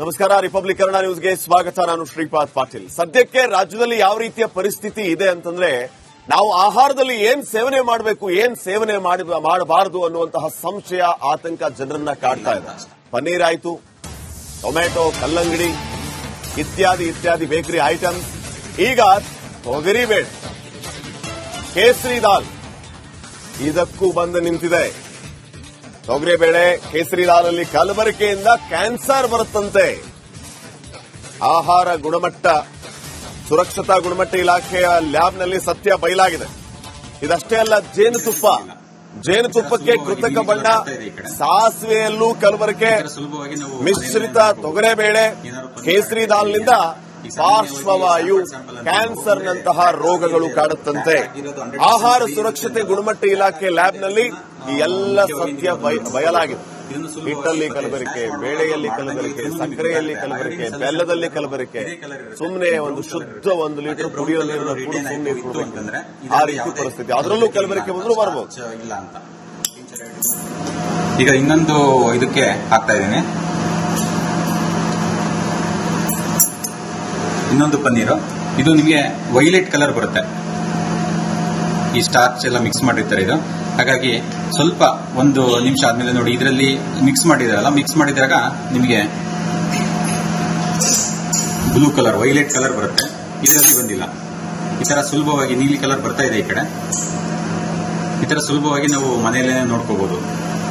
ನಮಸ್ಕಾರ. ರಿಪಬ್ಲಿಕ್ ಕನ್ನಡ ನ್ಯೂಸ್ಗೆ ಸ್ವಾಗತ. ನಾನು ಶ್ರೀಪಾದ್ ಪಾಟೀಲ್. ಸದ್ಯಕ್ಕೆ ರಾಜ್ಯದಲ್ಲಿ ಯಾವ ರೀತಿಯ ಪರಿಸ್ಥಿತಿ ಇದೆ ಅಂತಂದ್ರೆ, ನಾವು ಆಹಾರದಲ್ಲಿ ಏನ್ ಸೇವನೆ ಮಾಡಬೇಕು, ಏನ್ ಸೇವನೆ ಮಾಡಬಾರದು ಅನ್ನುವಂತಹ ಸಂಶಯ, ಆತಂಕ ಜನರನ್ನ ಕಾಡ್ತಾ ಇದೆ. ಪನ್ನೀರ್ ಆಯ್ತು, ಟೊಮೆಟೊ, ಕಲ್ಲಂಗಡಿ ಇತ್ಯಾದಿ ಬೇಕರಿ ಐಟಮ್. ಈಗ ತೊಗರಿಬೇಳೆ, ಕೇಸರಿ ದಾಲ್ ಇದಕ್ಕೂ ಬಂದು ನಿಂತಿದೆ. ತೊಗರಿಬೇಳೆ, ಕೇಸರಿ ದಾಲಲ್ಲಿ ಕಲಬೆರಕೆಯಿಂದ ಕ್ಯಾನ್ಸರ್ ಬರುತ್ತಂತೆ. ಆಹಾರ ಗುಣಮಟ್ಟ ಸುರಕ್ಷತಾ ಗುಣಮಟ್ಟ ಇಲಾಖೆಯ ಲ್ಯಾಬ್ನಲ್ಲಿ ಸತ್ಯ ಬಯಲಾಗಿದೆ. ಇದಷ್ಟೇ ಅಲ್ಲ, ಜೇನುತುಪ್ಪಕ್ಕೆ ಕೃತಕ ಬಣ್ಣ, ಸಾಸಿವೆಯಲ್ಲೂ ಕಲಬೆರಕೆ, ಮಿಶ್ರಿತ ತೊಗರಿಬೇಳೆ, ಕೇಸರಿ ದಾಲ್ನಿಂದ ಪಾರ್ಶ್ವವಾಯು, ಕ್ಯಾನ್ಸರ್ನಂತಹ ರೋಗಗಳು ಕಾಡುತ್ತಂತೆ. ಆಹಾರ ಸುರಕ್ಷತೆ ಗುಣಮಟ್ಟ ಇಲಾಖೆ ಲ್ಯಾಬ್ನಲ್ಲಿ ಈ ಎಲ್ಲ ಸತ್ಯ ಬಯಲಾಗಿದೆ. ಹಿಟ್ಟಲ್ಲಿ ಕಲಬೆರಕೆ, ಬೇಳೆಯಲ್ಲಿ ಕಲಬೆರಕೆ, ಸಕ್ಕರೆಯಲ್ಲಿ ಕಲಬೆರಕೆ, ಬೆಲ್ಲದಲ್ಲಿ ಕಲಬೆರಕೆ. ಸುಮ್ಮನೆ ಶುದ್ಧ 1 ಲೀಟರ್ ಕುಡಿಯೋ ನೀರನ್ನ ಕೂಡ ಸುಮ್ಮನೆ ಕುಡಿದ್ರೆ ಆ ರೀತಿ ಪರಿಸ್ಥಿತಿ. ಅದರಲ್ಲೂ ಕಲಬೆರಕೆ ಬಂದರೂ ಬರಬಹುದು. ಈಗ ಇನ್ನೊಂದು ಇದಕ್ಕೆ ಹಾಕ್ತಾ ಇದ್ದೀನಿ, ಇನ್ನೊಂದು ಪನ್ನೀರು. ಇದು ನಿಮಗೆ ವೈಲೆಟ್ ಕಲರ್ ಬರುತ್ತೆ. ಈ ಸ್ಟಾರ್ಚ್ ಎಲ್ಲ ಮಿಕ್ಸ್ ಮಾಡಿರ್ತಾರೆ ಇದು. ಹಾಗಾಗಿ ಸ್ವಲ್ಪ 1 ನಿಮಿಷ ಆದ್ಮೇಲೆ ನೋಡಿ, ಇದರಲ್ಲಿ ಮಿಕ್ಸ್ ಮಾಡಿದಾಗ ನಿಮಗೆ ಬ್ಲೂ ಕಲರ್, ವೈಲೆಟ್ ಕಲರ್ ಬರುತ್ತೆ. ಇದರಲ್ಲಿ ಬಂದಿಲ್ಲ. ಈ ತರ ಸುಲಭವಾಗಿ ನೀಲಿ ಕಲರ್ ಬರ್ತಾ ಇದೆ ಈ ಕಡೆ. ಈ ತರ ಸುಲಭವಾಗಿ ನಾವು ಮನೆಯಲ್ಲೇ ನೋಡ್ಕೋಬಹುದು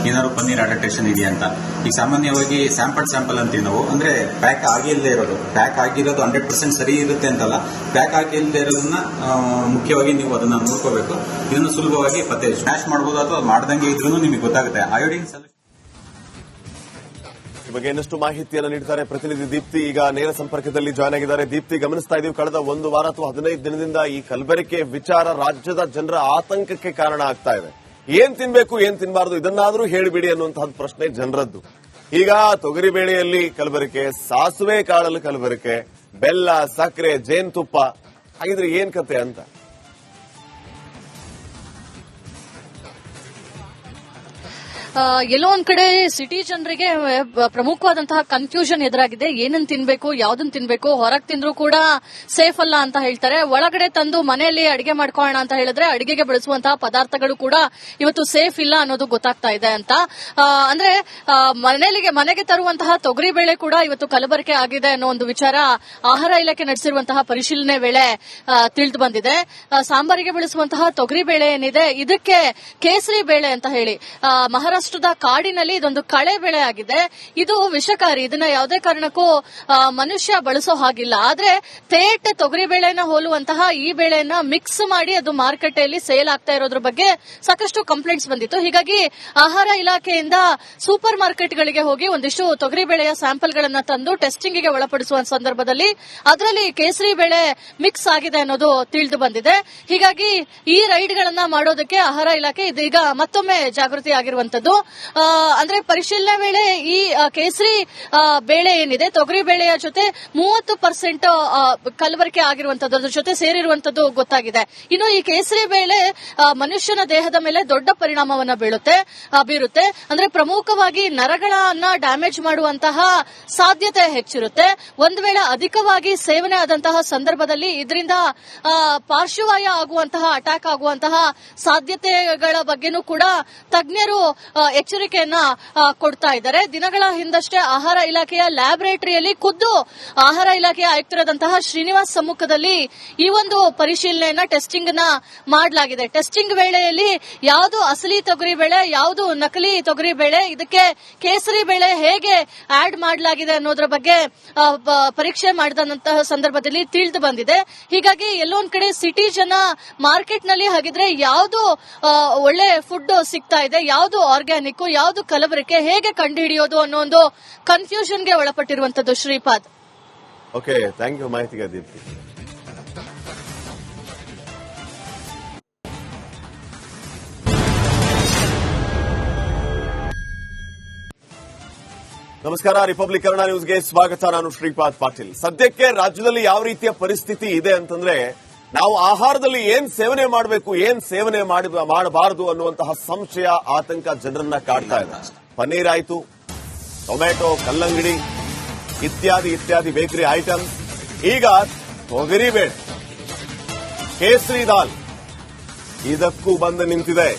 ಏನಾದ್ರು ಪನ್ನೀರ್ ಅಡಾಪ್ಟೇಷನ್ ಇದೆಯಾ ಅಂತ. ಈಗ ಸಾಮಾನ್ಯವಾಗಿ ಸ್ಯಾಂಪಲ್ ಅಂತೀವಿ ನಾವು, ಅಂದ್ರೆ ಪ್ಯಾಕ್ ಆಗಿಲ್ಲದೆ ಇರೋದು. ಪ್ಯಾಕ್ ಆಗಿರೋದು 100% ಸರಿ ಇರುತ್ತೆ ಅಂತಲ್ಲ, ಪ್ಯಾಕ್ ಆಗಿಲ್ಲದೆ ಇರೋದನ್ನ ಮುಖ್ಯವಾಗಿ ನೀವು ಅದನ್ನ ನೋಡ್ಕೋಬೇಕು. ಇದನ್ನು ಸುಲಭವಾಗಿ ಪತ್ತೆ ಸ್ಮ್ಯಾಶ್ ಮಾಡಬಹುದು, ಅಥವಾ ಮಾಡದಂಗೆ ಇದ್ರೂ ನಿಮಗೆ ಗೊತ್ತಾಗುತ್ತೆ. ಅಯೋಡಿನ್ ಈ ಬಗ್ಗೆ ಇನ್ನಷ್ಟು ಮಾಹಿತಿಯನ್ನು ನೀಡ್ತಾರೆ ಪ್ರತಿನಿಧಿ ದೀಪ್ತಿ. ಈಗ ನೇರ ಸಂಪರ್ಕದಲ್ಲಿ ಜಾಯ್ನ್ ಆಗಿದ್ದಾರೆ. ದೀಪ್ತಿ, ಗಮನಿಸ್ತಾ ಇದೀವಿ, ಕಳೆದ 1 ವಾರ ಅಥವಾ 15 ದಿನದಿಂದ ಈ ಕಲಬೆರಕೆ ವಿಚಾರ ರಾಜ್ಯದ ಜನರ ಆತಂಕಕ್ಕೆ ಕಾರಣ ಆಗ್ತಾ ಇದೆ. ಏನ್ ತಿನ್ಬೇಕು, ಏನ್ ತಿನ್ನಬಾರದು, ಇದನ್ನಾದ್ರೂ ಹೇಳಿಬಿಡಿ ಅನ್ನುವಂತಹ ಪ್ರಶ್ನೆ ಜನರದ್ದು. ಈಗ ತೊಗರಿಬೇಳೆಯಲ್ಲಿ ಕಲಬೆರಕೆ, ಸಾಸಿವೆ ಕಾಳಲ್ಲಿ ಕಲಬೆರಕೆ, ಬೆಲ್ಲ, ಸಕ್ಕರೆ, ಜೇನುತುಪ್ಪ. ಹಾಗಿದ್ರೆ ಏನ್ ಕತೆ ಅಂತ? ಎಲ್ಲೋ ಒಂದ್ ಕಡೆ ಸಿಟಿ ಜನರಿಗೆ ಪ್ರಮುಖವಾದಂತಹ ಕನ್ಫ್ಯೂಷನ್ ಎದುರಾಗಿದೆ. ಏನನ್ನ ತಿನ್ಬೇಕು, ಯಾವ್ದನ್ನ ತಿನ್ಬೇಕು. ಹೊರಗ್ ತಿಂದ್ರು ಕೂಡ ಸೇಫ್ ಅಲ್ಲ ಅಂತ ಹೇಳ್ತಾರೆ. ಒಳಗಡೆ ತಂದು ಮನೆಯಲ್ಲಿ ಅಡಿಗೆ ಮಾಡ್ಕೊಳ್ಳೋಣ ಅಂತ ಹೇಳಿದ್ರೆ ಅಡಿಗೆಗೆ ಬಳಸುವಂತಹ ಪದಾರ್ಥಗಳು ಕೂಡ ಇವತ್ತು ಸೇಫ್ ಇಲ್ಲ ಅನ್ನೋದು ಗೊತ್ತಾಗ್ತಾ ಇದೆ ಅಂತ. ಅಂದ್ರೆ ಮನೆಗೆ ತರುವಂತಹ ತೊಗರಿಬೇಳೆ ಕೂಡ ಇವತ್ತು ಕಲಬೆರಕೆ ಆಗಿದೆ ಅನ್ನೋ ಒಂದು ವಿಚಾರ ಆಹಾರ ಇಲಾಖೆ ನಡೆಸಿರುವಂತಹ ಪರಿಶೀಲನೆ ವೇಳೆ ತಿಳಿದು ಬಂದಿದೆ. ಸಾಂಬಾರಿಗೆ ಬಳಸುವಂತಹ ತೊಗರಿಬೇಳೆ ಏನಿದೆ, ಇದಕ್ಕೆ ಕೇಸರಿ ಬೇಳೆ ಅಂತ ಹೇಳಿ ಮಹಾರಾಷ್ಟ್ರದ ಕಾಡಿನಲ್ಲಿ ಇದೊಂದು ಕಳೆ ಬೆಳೆ ಆಗಿದೆ. ಇದು ವಿಷಕಾರಿ. ಇದನ್ನ ಯಾವುದೇ ಕಾರಣಕ್ಕೂ ಮನುಷ್ಯ ಬಳಸೋ ಹಾಗಿಲ್ಲ. ಆದ್ರೆ ತೇಟ್ ತೊಗರಿಬೇಳೆನ ಹೋಲುವಂತಹ ಈ ಬೇಳೆಯನ್ನ ಮಿಕ್ಸ್ ಮಾಡಿ ಅದು ಮಾರುಕಟ್ಟೆಯಲ್ಲಿ ಸೇಲ್ ಆಗ್ತಾ ಇರೋದ್ರ ಬಗ್ಗೆ ಸಾಕಷ್ಟು ಕಂಪ್ಲೇಂಟ್ಸ್ ಬಂದಿತ್ತು. ಹೀಗಾಗಿ ಆಹಾರ ಇಲಾಖೆಯಿಂದ ಸೂಪರ್ ಮಾರ್ಕೆಟ್ಗಳಿಗೆ ಹೋಗಿ ಒಂದಿಷ್ಟು ತೊಗರಿಬೇಳೆಯ ಸ್ಯಾಂಪಲ್ಗಳನ್ನ ತಂದು ಟೆಸ್ಟಿಂಗ್ಗೆ ಒಳಪಡಿಸುವ ಸಂದರ್ಭದಲ್ಲಿ ಅದರಲ್ಲಿ ಕೇಸರಿ ಬೇಳೆ ಮಿಕ್ಸ್ ಆಗಿದೆ ಅನ್ನೋದು ತಿಳಿದು ಬಂದಿದೆ. ಹೀಗಾಗಿ ಈ ರೈಡ್ಗಳನ್ನ ಮಾಡೋದಕ್ಕೆ ಆಹಾರ ಇಲಾಖೆ ಇದೀಗ ಮತ್ತೊಮ್ಮೆ ಜಾಗೃತಿ ಆಗಿರುವಂತದ್ದು. ಅಂದ್ರೆ ಪರಿಶೀಲನೆ ವೇಳೆ ಈ ಕೇಸರಿ ಬೇಳೆ ಏನಿದೆ, ತೊಗರಿ ಬೇಳೆಯ ಜೊತೆ 30% ಕಲಬೆರಕೆ ಆಗಿರುವಂತದ್ದು, ಅದ್ರ ಜೊತೆ ಸೇರಿರುವಂತದ್ದು ಗೊತ್ತಾಗಿದೆ. ಇನ್ನು ಈ ಕೇಸರಿ ಬೇಳೆ ಮನುಷ್ಯನ ದೇಹದ ಮೇಲೆ ದೊಡ್ಡ ಪರಿಣಾಮವನ್ನ ಬೀರುತ್ತೆ. ಅಂದ್ರೆ ಪ್ರಮುಖವಾಗಿ ನರಗಳನ್ನ ಡ್ಯಾಮೇಜ್ ಮಾಡುವಂತಹ ಸಾಧ್ಯತೆ ಹೆಚ್ಚಿರುತ್ತೆ. ಒಂದು ವೇಳೆ ಅಧಿಕವಾಗಿ ಸೇವನೆ ಆದಂತಹ ಸಂದರ್ಭದಲ್ಲಿ ಇದರಿಂದ ಪಾರ್ಶ್ವವಾಯು ಆಗುವಂತಹ, ಅಟ್ಯಾಕ್ ಆಗುವಂತಹ ಸಾಧ್ಯತೆಗಳ ಬಗ್ಗೆನೂ ಕೂಡ ತಜ್ಞರು ಎಚ್ಚರಿಕೆಯನ್ನ ಕೊಡ್ತಾ ಇದ್ದಾರೆ. ದಿನಗಳ ಹಿಂದಷ್ಟೇ ಆಹಾರ ಇಲಾಖೆಯ ಲ್ಯಾಬೊರೇಟರಿಯಲ್ಲಿ ಖುದ್ದು ಆಹಾರ ಇಲಾಖೆಯ ಆಯುಕ್ತರಾದಂತಹ ಶ್ರೀನಿವಾಸ್ ಸಮ್ಮುಖದಲ್ಲಿ ಈ ಒಂದು ಪರಿಶೀಲನೆಯನ್ನ, ಟೆಸ್ಟಿಂಗ್ ನ ಮಾಡಲಾಗಿದೆ. ಟೆಸ್ಟಿಂಗ್ ವೇಳೆಯಲ್ಲಿ ಯಾವುದು ಅಸಲಿ ತೊಗರಿಬೇಳೆ, ಯಾವುದು ನಕಲಿ ತೊಗರಿಬೇಳೆ, ಇದಕ್ಕೆ ಕೇಸರಿ ಬೇಳೆ ಹೇಗೆ ಆಡ್ ಮಾಡಲಾಗಿದೆ ಅನ್ನೋದ್ರ ಬಗ್ಗೆ ಪರೀಕ್ಷೆ ಮಾಡಿದಂತಹ ಸಂದರ್ಭದಲ್ಲಿ ತಿಳಿದು ಬಂದಿದೆ. ಹೀಗಾಗಿ ಎಲ್ಲೊಂದ್ ಕಡೆ ಸಿಟಿ ಜನ ಮಾರ್ಕೆಟ್ ನಲ್ಲಿ ಹಾಗಿದ್ರೆ ಯಾವುದು ಒಳ್ಳೆ ಫುಡ್ ಸಿಗ್ತಾ ಇದೆ, ಯಾವುದು ಆರ್ಗ್ಯಾನಿಕ್, ಯಾವುದು ಕಲಬೆರಕೆ, ಹೇಗೆ ಕಂಡುಹಿಡಿಯೋದು ಅನ್ನೋ ಒಂದು ಕನ್ಫ್ಯೂಷನ್ಗೆ ಒಳಪಟ್ಟಿರುವಂತದ್ದು. ಶ್ರೀಪಾದ್, ಓಕೆ, ಥ್ಯಾಂಕ್ ಯು ಮಾಹಿತಿಗೆ ದೀಪ್ತಿ. ನಮಸ್ಕಾರ. ರಿಪಬ್ಲಿಕ್ ಕನ್ನಡ ನ್ಯೂಸ್ಗೆ ಸ್ವಾಗತ. ನಾನು ಶ್ರೀಪಾದ್ ಪಾಟೀಲ್. ಸದ್ಯಕ್ಕೆ ರಾಜ್ಯದಲ್ಲಿ ಯಾವ ರೀತಿಯ ಪರಿಸ್ಥಿತಿ ಇದೆ ಅಂತಂದ್ರೆ, ನಾವು ಆಹಾರದಲ್ಲಿ ಏನ್ ಸೇವನೆ ಮಾಡಬೇಕು, ಏನ್ ಸೇವನೆ ಮಾಡಬಾರದು ಅನ್ನುವಂತಹ ಸಂಶಯ, ಆತಂಕ ಜನರನ್ನ ಕಾಡ್ತಾ ಇದೆ. ಪನ್ನೀರ್ ಆಯ್ತು, ಟೊಮೆಟೊ, ಕಲ್ಲಂಗಡಿ ಇತ್ಯಾದಿ ಇತ್ಯಾದಿ ಬೇಕರಿ ಐಟಮ್ಸ್. ಈಗ ತೊಗರಿಬೇಳೆ, ಕೇಸರಿ ದಾಲ್ ಇದಕ್ಕೂ ಬಂದು ನಿಂತಿದೆ.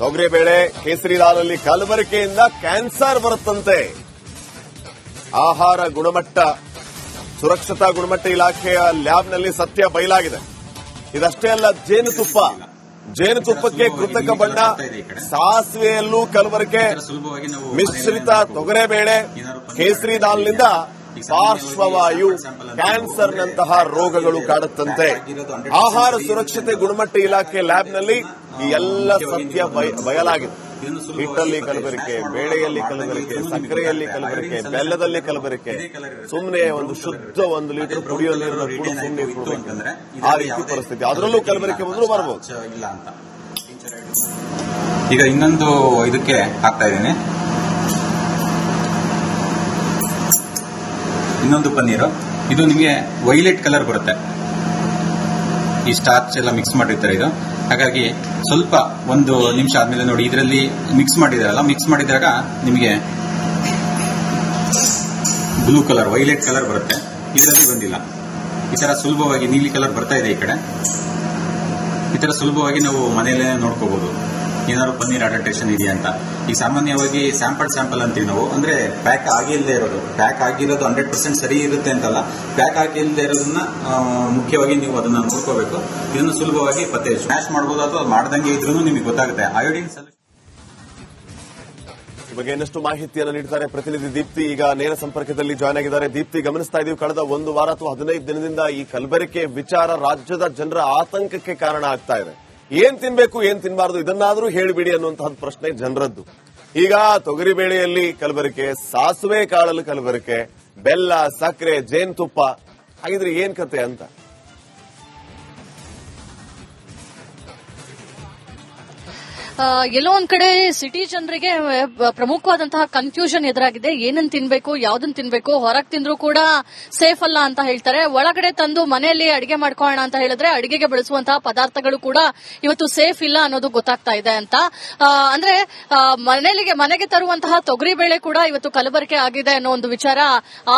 ತೊಗರಿಬೇಳೆ, ಕೇಸರಿ ದಾಲಲ್ಲಿ ಕಲಬೆರಕೆಯಿಂದ ಕ್ಯಾನ್ಸರ್ ಬರುತ್ತಂತೆ. ಆಹಾರ ಗುಣಮಟ್ಟ ಸುರಕ್ಷತಾ ಗುಣಮಟ್ಟ ಇಲಾಖೆಯ ಲ್ಯಾಬ್ನಲ್ಲಿ ಸತ್ಯ ಬಯಲಾಗಿದೆ. ಇದಷ್ಟೇ ಅಲ್ಲ, ಜೇನುತುಪ್ಪಕ್ಕೆ ಕೃತಕ ಬಣ್ಣ, ಸಾಸಿವೆಯಲ್ಲೂ ಕಲಬೆರಕೆ, ಮಿಶ್ರಿತ ತೊಗರೆಬೇಳೆ, ಕೇಸರಿ ದಾಲ್ನಿಂದ ಪಾರ್ಶ್ವವಾಯು, ಕ್ಯಾನ್ಸರ್ನಂತಹ ರೋಗಗಳು ಕಾಡುತ್ತಂತೆ. ಆಹಾರ ಸುರಕ್ಷತೆ ಗುಣಮಟ್ಟ ಇಲಾಖೆ ಲ್ಯಾಬ್ನಲ್ಲಿ ಈ ಎಲ್ಲ ಸತ್ಯ ಬಯಲಾಗಿದೆ. ಹಿಟ್ಟಲ್ಲಿ ಕಲಬೆರಕೆ, ಬೇಳೆಯಲ್ಲಿ ಕಲಬೆರಕೆ, ಸಕ್ಕರೆಯಲ್ಲಿ ಕಲಬೆರಕೆ, ಬೆಲ್ಲದಲ್ಲಿ ಕಲಬೆರಕೆ. ಸುಮ್ಮನೆ ಒಂದು ಶುದ್ಧ 1 ಲೀಟರ್ ಕುಡಿಯೋ ನೀರನ್ನು ಕೂಡ ಸುಮ್ಮನೆ ಕುಡಿಬೇಕಂದ್ರೆ ಆ ರೀತಿ ಪರಿಸ್ಥಿತಿ. ಅದರಲ್ಲೂ ಕಲಬೆರಕೆ ಬಂದರೂ ಬರಬಹುದು. ಈಗ ಇನ್ನೊಂದು ಇದಕ್ಕೆ ಹಾಕ್ತಾ ಇದ್ದೀನಿ, ಇನ್ನೊಂದು ಪನ್ನೀರು. ಇದು ನಿಮಗೆ ವೈಲೆಟ್ ಕಲರ್ ಬರುತ್ತೆ. ಈ ಸ್ಟಾರ್ಚ್ ಎಲ್ಲ ಮಿಕ್ಸ್ ಮಾಡಿರ್ತಾರೆ ಇದು. ಹಾಗಾಗಿ ಸ್ವಲ್ಪ 1 ನಿಮಿಷ ಆದ್ಮೇಲೆ ನೋಡಿ, ಇದರಲ್ಲಿ ಮಿಕ್ಸ್ ಮಾಡಿದಾರಲ್ಲ, ಮಿಕ್ಸ್ ಮಾಡಿದಾಗ ನಿಮಗೆ ಬ್ಲೂ ಕಲರ್, ವೈಲೆಟ್ ಕಲರ್ ಬರುತ್ತೆ. ಇದರಲ್ಲಿ ಬಂದಿಲ್ಲ. ಈ ತರ ಸುಲಭವಾಗಿ ನೀಲಿ ಕಲರ್ ಬರ್ತಾ ಇದೆ ಈ ಕಡೆ. ಈ ತರ ಸುಲಭವಾಗಿ ನಾವು ಮನೆಯಲ್ಲೇ ನೋಡ್ಕೋಬಹುದು ಏನಾದ್ರು ಪನ್ನೀರ್ ಅಡಲ್ಟ್ರೇಷನ್ ಇದೆಯಾ ಅಂತ. ಈಗ ಸಾಮಾನ್ಯವಾಗಿ ಸ್ಯಾಂಪಲ್ ಅಂತೀವಿ ನಾವು, ಅಂದ್ರೆ ಪ್ಯಾಕ್ ಆಗಿಲ್ಲದೆ ಇರೋದು. ಪ್ಯಾಕ್ ಆಗಿರೋದು 100% ಸರಿ ಇರುತ್ತೆ ಅಂತಲ್ಲ, ಪ್ಯಾಕ್ ಆಗಿಲ್ಲದೆ ಇರೋದನ್ನ ಮುಖ್ಯವಾಗಿ ನೀವು ಅದನ್ನ ನೋಡ್ಕೋಬೇಕು. ಇದನ್ನು ಸುಲಭವಾಗಿ ಪತ್ತೆ ಸ್ಮ್ಯಾಶ್ ಮಾಡಬಹುದು, ಅಥವಾ ಮಾಡ್ದಂಗೆ ಇದ್ರೂ ನಿಮಗೆ ಗೊತ್ತಾಗುತ್ತೆ. ಅಯೋಡಿನ್ ಈ ಬಗ್ಗೆ ಇನ್ನಷ್ಟು ಮಾಹಿತಿಯನ್ನು ನೀಡ್ತಾರೆ ಪ್ರತಿನಿಧಿ ದೀಪ್ತಿ. ಈಗ ನೇರ ಸಂಪರ್ಕದಲ್ಲಿ ಜಾಯ್ನ್ ಆಗಿದ್ದಾರೆ. ದೀಪ್ತಿ, ಗಮನಿಸ್ತಾ ಇದೀವಿ ಕಳೆದ 1 ವಾರ ಅಥವಾ 15 ದಿನದಿಂದ ಈ ಕಲಬೆರಕೆ ವಿಚಾರ ರಾಜ್ಯದ ಜನರ ಆತಂಕಕ್ಕೆ ಕಾರಣ ಆಗ್ತಾ ಇದೆ. ಏನ್ ತಿನ್ಬೇಕು, ಏನ್ ತಿನ್ನಬಾರದು, ಇದನ್ನಾದ್ರೂ ಹೇಳಿಬಿಡಿ ಅನ್ನುವಂತಹ ಪ್ರಶ್ನೆ ಜನರದ್ದು. ಈಗ ತೊಗರಿಬೇಳೆಯಲ್ಲಿ ಕಲಬೆರಕೆ, ಸಾಸುವೆ ಕಾಳಲ್ಲಿ ಕಲಬೆರಕೆ, ಬೆಲ್ಲ, ಸಕ್ಕರೆ, ಜೇನುತುಪ್ಪ, ಹಾಗಿದ್ರೆ ಏನ್ ಕತೆ ಅಂತ. ಎಲ್ಲೋ ಒಂದ್ ಕಡೆ ಸಿಟಿ ಜನರಿಗೆ ಪ್ರಮುಖವಾದಂತಹ ಕನ್ಫ್ಯೂಷನ್ ಎದುರಾಗಿದೆ. ಏನನ್ ತಿನ್ಬೇಕು, ಯಾವ್ದನ್ ತಿನ್ಬೇಕು, ಹೊರಗ್ ತಿಂದ್ರು ಕೂಡ ಸೇಫ್ ಅಲ್ಲ ಅಂತ ಹೇಳ್ತಾರೆ. ಒಳಗಡೆ ತಂದು ಮನೆಯಲ್ಲಿ ಅಡಿಗೆ ಮಾಡ್ಕೊಳ್ಳೋಣ ಅಂತ ಹೇಳಿದ್ರೆ ಅಡಿಗೆಗೆ ಬಳಸುವಂತಹ ಪದಾರ್ಥಗಳು ಕೂಡ ಇವತ್ತು ಸೇಫ್ ಇಲ್ಲ ಅನ್ನೋದು ಗೊತ್ತಾಗ್ತಾ ಇದೆ ಅಂತ. ಅಂದ್ರೆ ಮನೆಗೆ ತರುವಂತಹ ತೊಗರಿಬೇಳೆ ಕೂಡ ಇವತ್ತು ಕಲಬೆರಕೆ ಆಗಿದೆ ಅನ್ನೋ ಒಂದು ವಿಚಾರ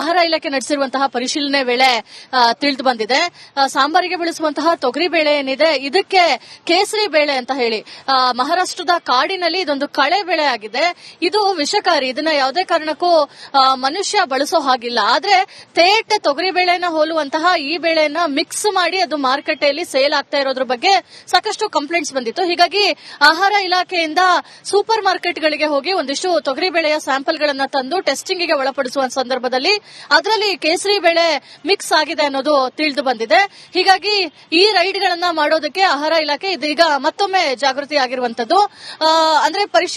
ಆಹಾರ ಇಲಾಖೆ ನಡೆಸಿರುವಂತಹ ಪರಿಶೀಲನೆ ವೇಳೆ ತಿಳಿದು ಬಂದಿದೆ. ಸಾಂಬಾರಿಗೆ ಬಳಸುವಂತಹ ತೊಗರಿಬೇಳೆ ಏನಿದೆ, ಇದಕ್ಕೆ ಕೇಸರಿ ಬೇಳೆ ಅಂತ ಹೇಳಿ ಮಹಾರಾಷ್ಟ್ರದ ಕಾಡಿನಲ್ಲಿ ಇದೊಂದು ಕಳೆ ಬೆಳೆ ಆಗಿದೆ. ಇದು ವಿಷಕಾರಿ. ಇದನ್ನ ಯಾವುದೇ ಕಾರಣಕ್ಕೂ ಮನುಷ್ಯ ಬಳಸೋ ಹಾಗಿಲ್ಲ. ಆದ್ರೆ ತೇಟ್ ತೊಗರಿ ಬೇಳೆನ ಹೋಲುವಂತಹ ಈ ಬೇಳೆನ ಮಿಕ್ಸ್ ಮಾಡಿ ಅದು ಮಾರುಕಟ್ಟೆಯಲ್ಲಿ ಸೇಲ್ ಆಗ್ತಾ ಇರೋದ್ರ ಬಗ್ಗೆ ಸಾಕಷ್ಟು ಕಂಪ್ಲೇಂಟ್ಸ್ ಬಂದಿತ್ತು. ಹೀಗಾಗಿ ಆಹಾರ ಇಲಾಖೆಯಿಂದ ಸೂಪರ್ ಮಾರ್ಕೆಟ್ಗಳಿಗೆ ಹೋಗಿ ಒಂದಿಷ್ಟು ತೊಗರಿ ಬೇಳೆಯ ಸ್ಯಾಂಪಲ್ ಗಳನ್ನ ತಂದು ಟೆಸ್ಟಿಂಗ್ಗೆ ಒಳಪಡಿಸುವ ಸಂದರ್ಭದಲ್ಲಿ ಅದರಲ್ಲಿ ಕೇಸರಿ ಬೇಳೆ ಮಿಕ್ಸ್ ಆಗಿದೆ ಅನ್ನೋದು ತಿಳಿದು ಬಂದಿದೆ. ಹೀಗಾಗಿ ಈ ರೈಡ್ಗಳನ್ನ ಮಾಡೋದಕ್ಕೆ ಆಹಾರ ಇಲಾಖೆ ಇದೀಗ ಮತ್ತೊಮ್ಮೆ ಜಾಗೃತಿ ಆಗಿರುವಂತದ್ದು. ಅಂದ್ರೆ